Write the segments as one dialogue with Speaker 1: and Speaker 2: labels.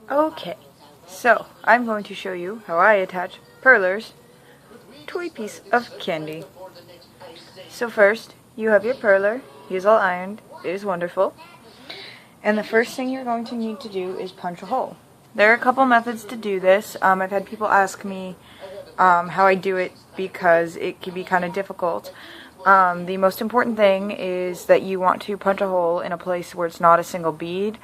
Speaker 1: Okay, so I'm going to show you how I attach Perler's toy piece of candy. So first, you have your Perler. He is all ironed. It is wonderful. And the first thing you're going to need to do is punch a hole. There are a couple methods to do this. I've had people ask me how I do it because it can be kind of difficult. The most important thing is that you want to punch a hole in a place where it's not a single bead.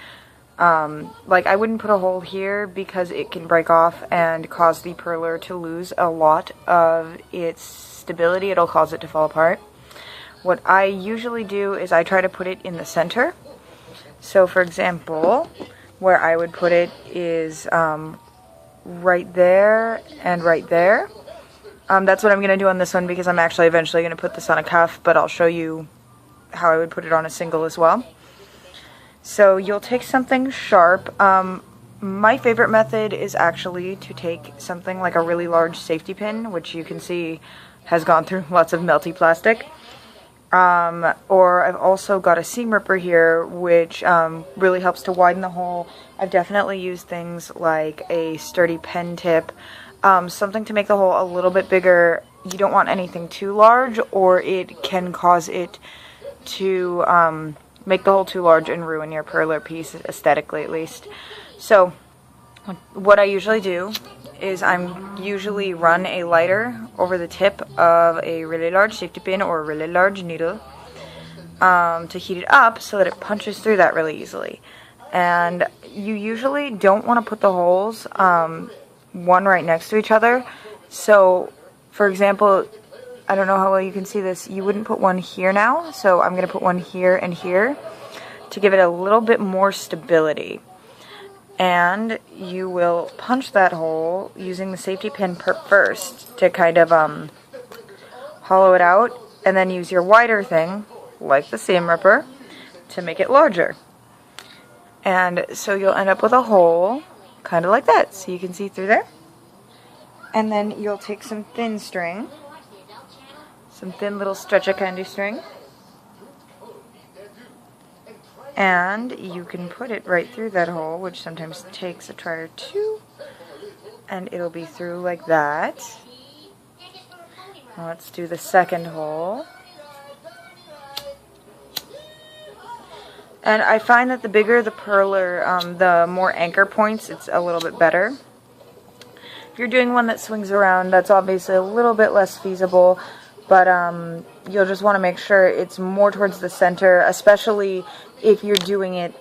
Speaker 1: Like I wouldn't put a hole here because it can break off and cause the Perler to lose a lot of its stability. It'll cause it to fall apart. What I usually do is I try to put it in the center. So for example, where I would put it is right there and right there. That's what I'm going to do on this one because I'm actually eventually going to put this on a cuff, but I'll show you how I would put it on a single as well. So you'll take something sharp. My favorite method is actually to take something like a really large safety pin, which you can see has gone through lots of melty plastic. Or I've also got a seam ripper here, which really helps to widen the hole. I've definitely used things like a sturdy pen tip, something to make the hole a little bit bigger. You don't want anything too large, or it can cause it to make the hole too large and ruin your Perler piece, aesthetically at least. So what I usually do is I'm usually run a lighter over the tip of a really large safety pin or a really large needle to heat it up so that it punches through that really easily. And you usually don't want to put the holes one right next to each other. So for example, I don't know how well you can see this, you wouldn't put one here now, so I'm going to put one here and here to give it a little bit more stability. And you will punch that hole using the safety pin first to kind of hollow it out, and then use your wider thing, like the seam ripper, to make it larger. And so you'll end up with a hole kind of like that, so you can see through there. And then you'll take some thin string, some thin little stretcher candy string, and you can put it right through that hole, which sometimes takes a try or two, and it'll be through like that. Now let's do the second hole. And I find that the bigger the Perler, the more anchor points, it's a little bit better. If you're doing one that swings around, that's obviously a little bit less feasible, but you'll just want to make sure it's more towards the center, especially if you're doing it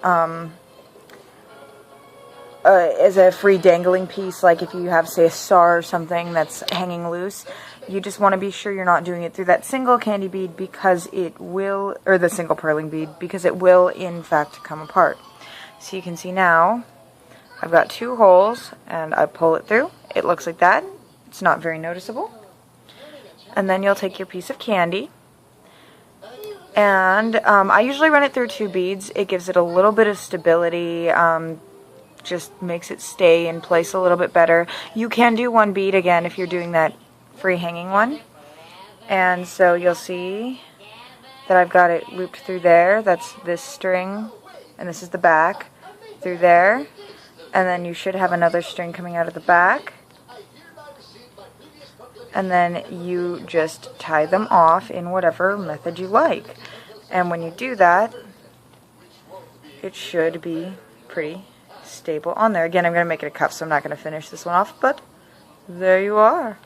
Speaker 1: as a free dangling piece, like if you have, say, a star or something that's hanging loose. You just want to be sure you're not doing it through that single candy bead because it will, or the single purling bead, because it will in fact come apart. So you can see now I've got two holes and I pull it through. It looks like that. It's not very noticeable. And then you'll take your piece of candy, and I usually run it through two beads. It gives it a little bit of stability, just makes it stay in place a little bit better. You can do one bead again if you're doing that free hanging one. And so you'll see that I've got it looped through there. That's this string, and this is the back, through there. And then you should have another string coming out of the back. And then you just tie them off in whatever method you like. And when you do that, it should be pretty stable on there. Again, I'm going to make it a cuff, so I'm not going to finish this one off, but there you are.